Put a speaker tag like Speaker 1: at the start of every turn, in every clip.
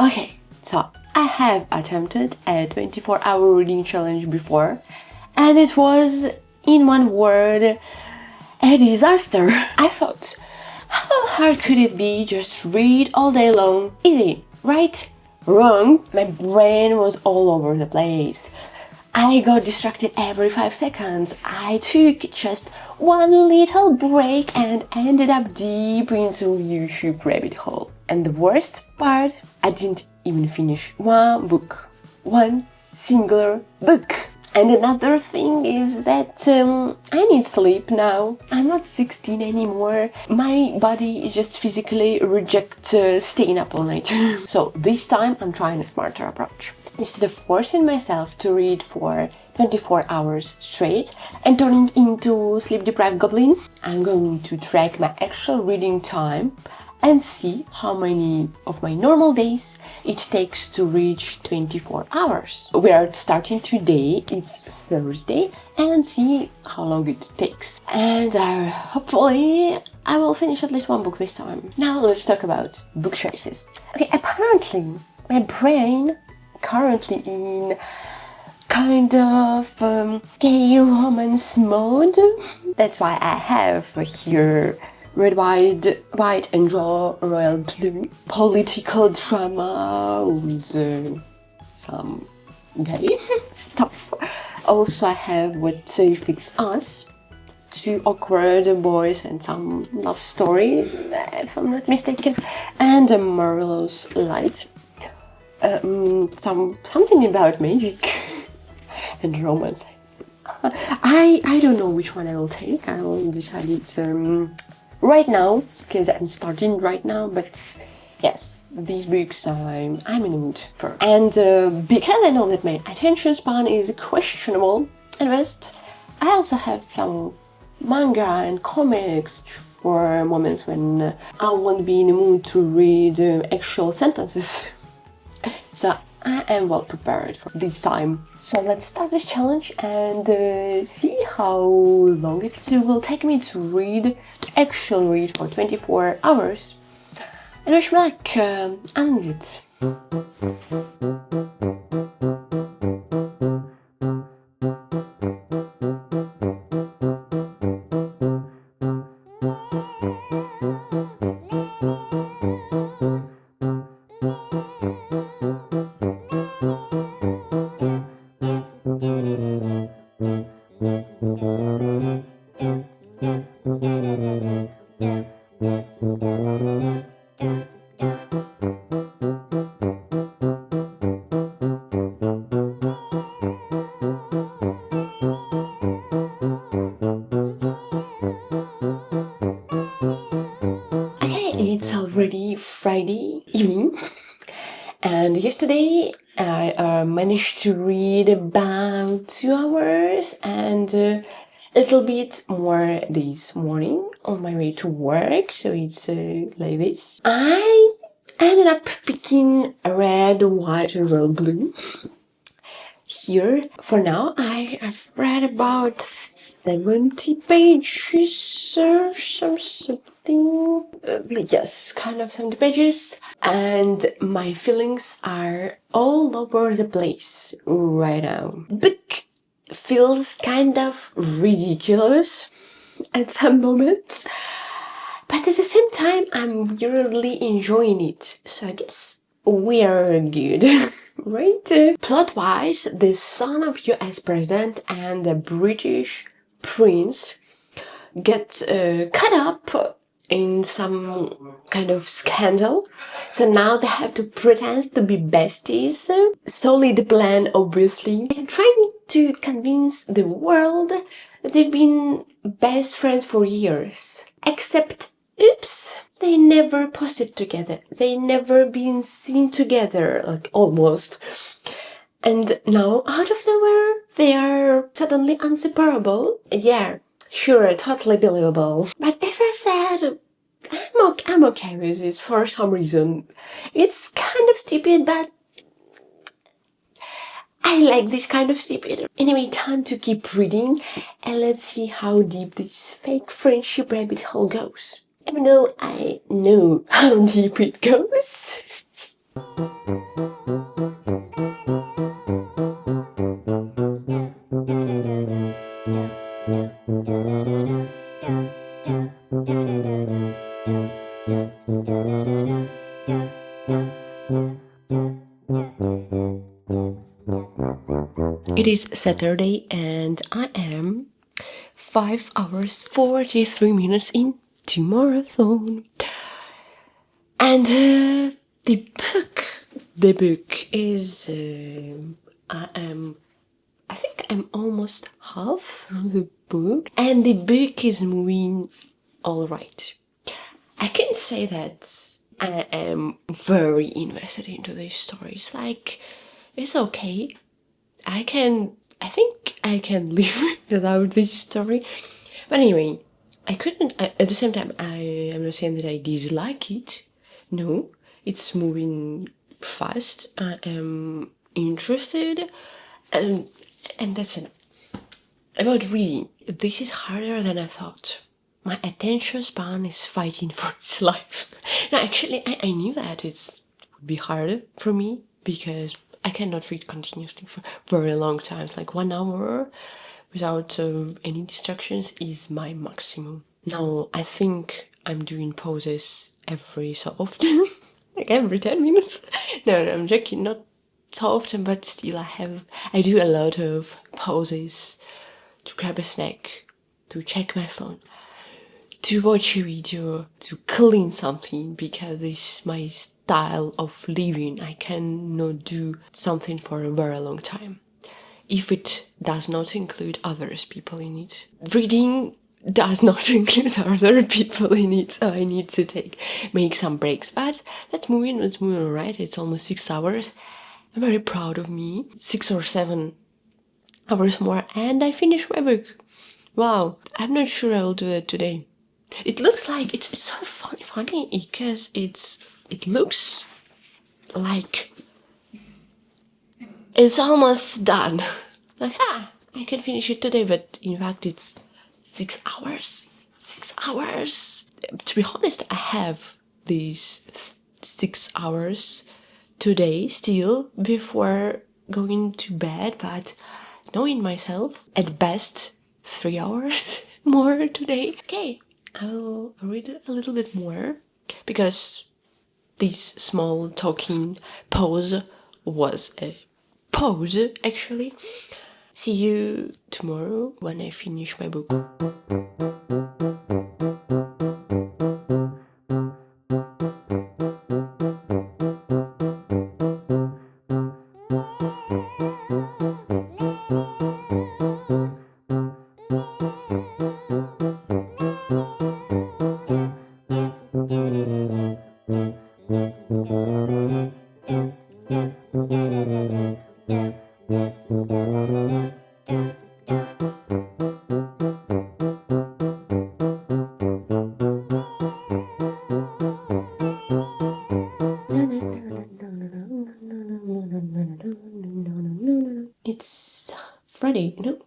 Speaker 1: Okay, so I have attempted a 24-hour reading challenge before, and it was, in one word, a disaster. I thought, how hard could it be? Just read all day long. Easy, right? Wrong. My brain was all over the place. I got distracted every 5 seconds. I took just one little break and ended up deep into YouTube rabbit hole. And the worst part, I didn't even finish one book. One singular book. And another thing is that I need sleep now. I'm not 16 anymore. My body just physically rejects staying up all night. So this time I'm trying a smarter approach. Instead of forcing myself to read for 24 hours straight and turning into sleep-deprived goblin, I'm going to track my actual reading time and see how many of my normal days it takes to reach 24 hours. We are starting today, it's Thursday, and see how long it takes. And hopefully I will finish at least one book this time. Now let's talk about book choices. Okay, apparently my brain currently in kind of gay romance mode. That's why I have here Red, White and Royal Blue, political drama with some gay stuff. Also I have What Fits Us, two awkward boys and some love story, if I'm not mistaken, and a Marvelous Light. Something about magic and romance. I don't know which one I will take. I will decide it right now, because I'm starting right now, but yes, these books I'm in the mood for. And because I know that my attention span is questionable at best, I also have some manga and comics for moments when I won't be in the mood to read actual sentences. So I am well prepared for this time. So let's start this challenge and see how long it will take me to actually read for 24 hours. And wish me luck, and it. It's already Friday evening, and yesterday I managed to read about 2 hours and a little bit more this morning on my way to work, so it's like this. I ended up picking Red, White and Royal Blue. Here, for now, I've read about 70 pages or something. Yes, kind of 70 pages. And my feelings are all over the place right now. The book feels kind of ridiculous at some moments, but at the same time, I'm really enjoying it. So I guess we are good. Right? Plot-wise, the son of US president and the British prince get caught up in some kind of scandal. So now they have to pretend to be besties. Solid plan, obviously. And trying to convince the world that they've been best friends for years. Except, oops, they never posted together. They never been seen together, like almost. And now, out of nowhere, they are suddenly inseparable. Yeah, sure, totally believable. But as I said, I'm okay with it for some reason. It's kind of stupid, but I like this kind of stupid. Anyway, time to keep reading, and let's see how deep this fake friendship rabbit hole goes. Even though I know how deep it goes. It is Saturday and I am 5 hours 43 minutes into marathon. And the book is I think I'm almost half through the book, and the book is moving all right. I can say that I am very invested into these stories. Like, it's okay. I think I can live without this story. But anyway, I couldn't, at the same time, I am not saying that I dislike it. No, it's moving fast. I am interested, and that's enough. About reading, this is harder than I thought. My attention span is fighting for its life. No, actually, I knew that it would be harder for me because I cannot read continuously for very long times. Like 1 hour without any distractions is my maximum. Now, I think I'm doing pauses every so often, like every 10 minutes. No, I'm joking, not so often, but still I do a lot of pauses to grab a snack, to check my phone, to watch a video, to clean something, because it's my style of living. I cannot do something for a very long time if it does not include others people in it. Reading does not include other people in it, so I need to make some breaks. But let's move on, right? It's almost 6 hours. I'm very proud of me. 6 or 7 hours more and I finished my book. Wow, I'm not sure I will do that today. It looks like it's so funny because it looks like it's almost done. Like, I can finish it today, but in fact it's 6 hours. 6 hours. To be honest, I have these 6 hours today still before going to bed, but knowing myself, at best 3 hours more today. Okay, I'll read a little bit more because this small talking pause was a pause, actually. See you tomorrow when I finish my book. It's Friday, no?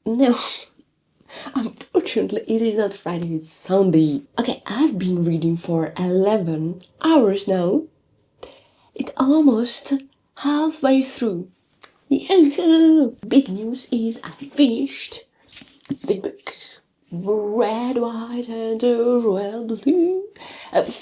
Speaker 1: No. Unfortunately, it is not Friday, it's Sunday. Okay, I've been reading for 11 hours now. It's almost halfway through. Big news is I finished the book. Red, white, and royal blue.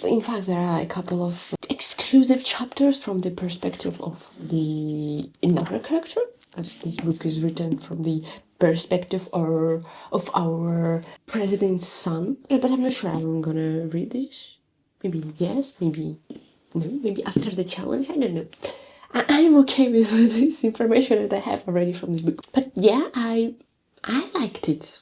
Speaker 1: In fact, there are a couple of exclusive chapters from the perspective of the another character. As this book is written from the perspective of our president's son. But I'm not sure I'm gonna read this. Maybe yes, maybe no, maybe after the challenge, I don't know. I'm okay with this information that I have already from this book. But yeah, I liked it.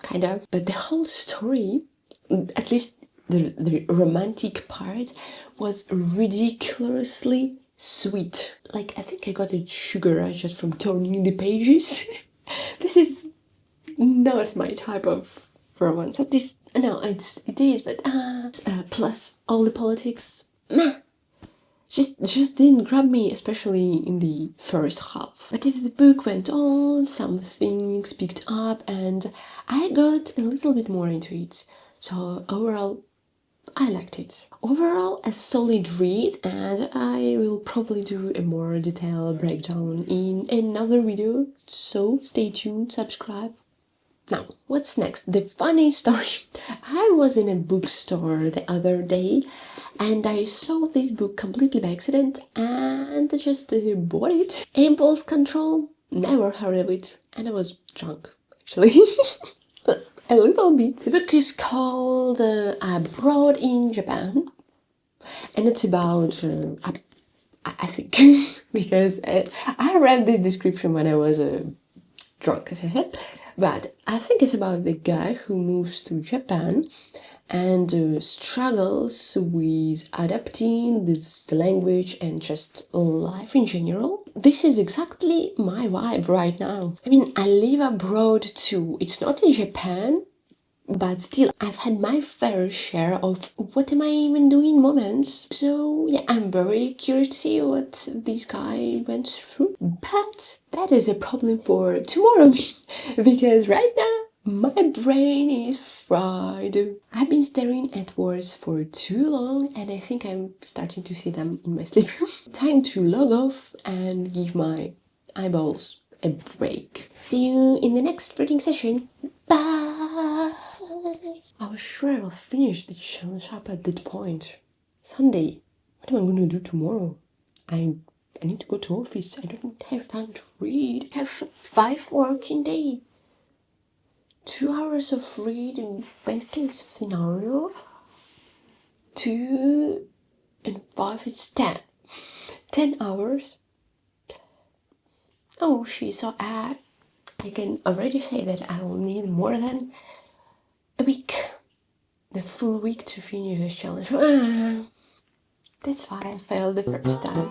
Speaker 1: Kind of. But the whole story, at least the romantic part, was ridiculously sweet. Like, I think I got a sugar rush just from turning the pages. This is not my type of romance. At least, no, it is, but plus all the politics, meh. Just didn't grab me, especially in the first half. But if the book went on, some things picked up and I got a little bit more into it. So overall, I liked it. Overall, a solid read, and I will probably do a more detailed breakdown in another video, so stay tuned, subscribe. Now, what's next? The funny story. I was in a bookstore the other day and I saw this book completely by accident and just bought it. Impulse control, never heard of it, and I was drunk, actually. A little bit. The book is called Abroad in Japan, and it's about, I think, because I read the description when I was drunk, as I said, but I think it's about the guy who moves to Japan and struggles with adapting this language and just life in general. This is exactly my vibe right now. I mean, I live abroad too. It's not in Japan, but still, I've had my fair share of what am I even doing moments. So yeah, I'm very curious to see what this guy went through. But that is a problem for tomorrow, because right now, my brain is fried. I've been staring at words for too long and I think I'm starting to see them in my sleep. Time to log off and give my eyeballs a break. See you in the next reading session. Bye! I was sure I'll finish the challenge up at that point. Sunday. What am I going to do tomorrow? I need to go to office. I don't have time to read. I have 5 working days. 2 hours of reading, best case scenario. 2 and 5 is 10. 10 hours. Oh, so I can already say that I will need more than a week. The full week to finish this challenge. That's why I failed the first time.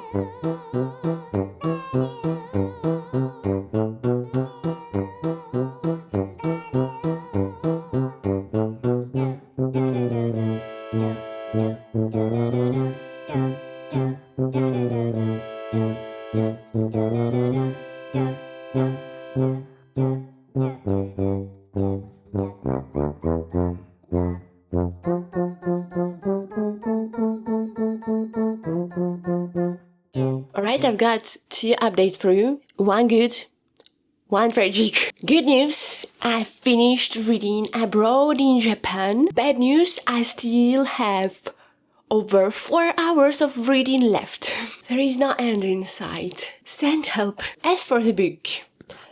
Speaker 1: Alright, I've got 2 updates for you. One good, one tragic. Good news, I finished reading Abroad in Japan. Bad news, I still have over 4 hours of reading left. There is no end in sight. Send help. As for the book,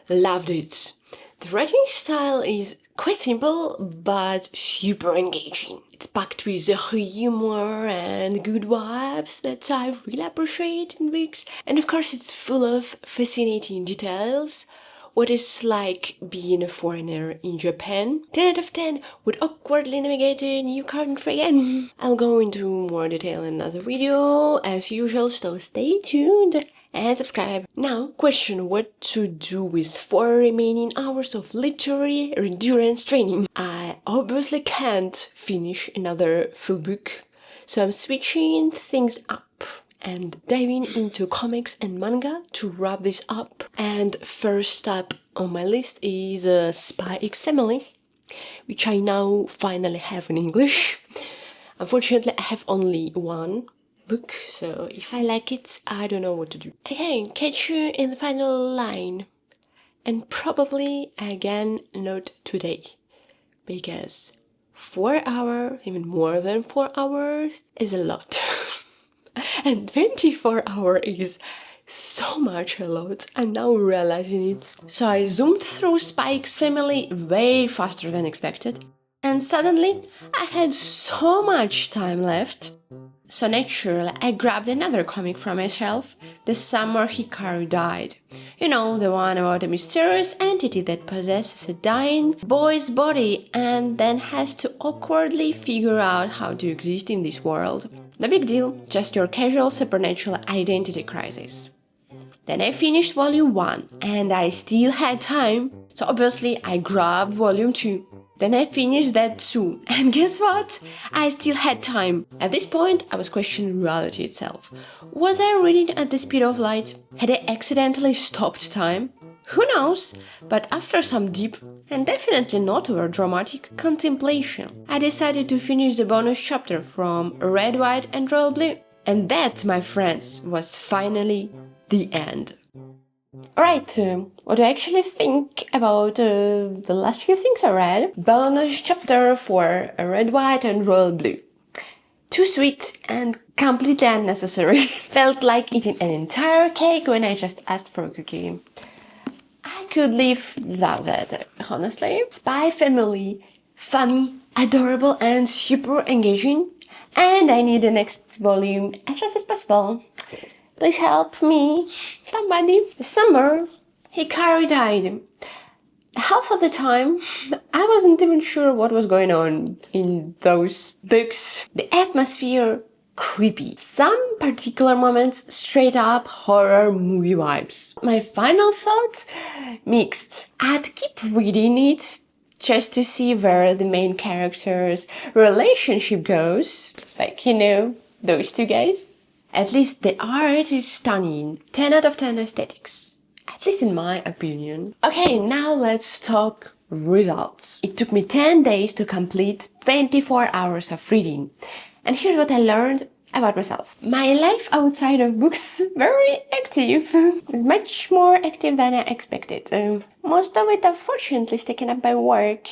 Speaker 1: loved it. The writing style is quite simple, but super engaging. It's packed with humor and good vibes that I really appreciate in books. And of course, it's full of fascinating details. What it's like being a foreigner in Japan. 10 out of 10 would awkwardly navigate a new country again. I'll go into more detail in another video, as usual, so stay tuned and subscribe. Now, question what to do with 4 remaining hours of literary endurance training. I obviously can't finish another full book, so I'm switching things up and diving into comics and manga to wrap this up. And first up on my list is Spy X Family, which I now finally have in English. Unfortunately, I have only one book, so if I like it, I don't know what to do. Okay, catch you in the final line. And probably again not today, because 4 hours, even more than 4 hours, is a lot. And 24 hours is so much a lot, I'm now realizing it. So I zoomed through Spy X Family way faster than expected, and suddenly I had so much time left. So naturally, I grabbed another comic from my shelf, The Summer Hikaru Died. You know, the one about a mysterious entity that possesses a dying boy's body and then has to awkwardly figure out how to exist in this world. No big deal, just your casual supernatural identity crisis. Then I finished volume 1 and I still had time, so obviously I grabbed volume 2. Then I finished that too, and guess what? I still had time. At this point, I was questioning reality itself. Was I reading at the speed of light? Had I accidentally stopped time? Who knows? But after some deep, and definitely not over dramatic, contemplation, I decided to finish the bonus chapter from Red, White and Royal Blue. And that, my friends, was finally the end. Alright, what do I actually think about the last few things I read? Bonus chapter for Red, White and Royal Blue. Too sweet and completely unnecessary. Felt like eating an entire cake when I just asked for a cookie. I could live without that, honestly. Spy Family, funny, adorable and super engaging. And I need the next volume as fast as possible. Please help me, somebody. December, Hikaru died. Half of the time, I wasn't even sure what was going on in those books. The atmosphere, creepy. Some particular moments, straight up horror movie vibes. My final thought, mixed. I'd keep reading it just to see where the main character's relationship goes. Like, you know, those two guys. At least the art is stunning. 10 out of 10 aesthetics. At least in my opinion. Okay, now let's talk results. It took me 10 days to complete 24 hours of reading. And here's what I learned about myself. My life outside of books, very active. It's much more active than I expected. Most of it, unfortunately, is taken up by work.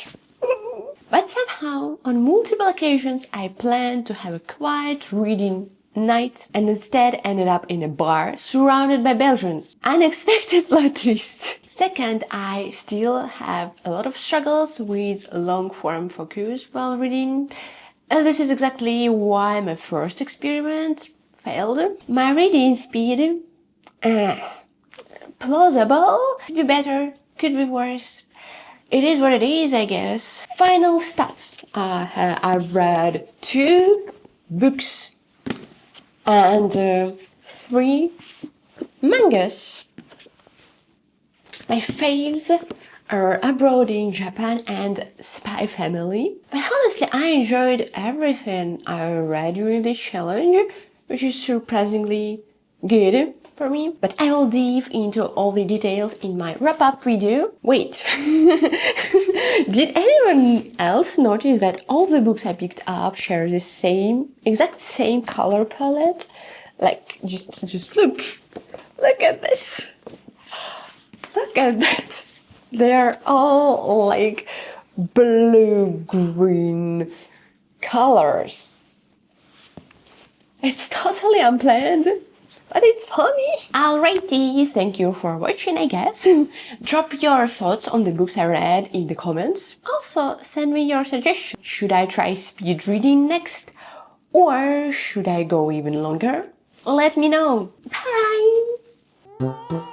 Speaker 1: But somehow, on multiple occasions, I planned to have a quiet reading night and instead ended up in a bar surrounded by Belgians. Unexpected plot twist. Second, I still have a lot of struggles with long-form focus while reading. And this is exactly why my first experiment failed. My reading speed, plausible, could be better, could be worse. It is what it is, I guess. Final stats. I've read 2 books and 3 mangas. My faves are Abroad in Japan and Spy Family. But honestly, I enjoyed everything I read during this challenge, which is surprisingly good for me. But I will dive into all the details in my wrap-up video. Wait, did anyone else notice that all the books I picked up share the exact same color palette? Like, just look at this. Look at that. They are all like blue-green colors. It's totally unplanned, but it's funny. Alrighty, thank you for watching, I guess. Drop your thoughts on the books I read in the comments. Also, send me your suggestions. Should I try speed reading next? Or should I go even longer? Let me know. Bye!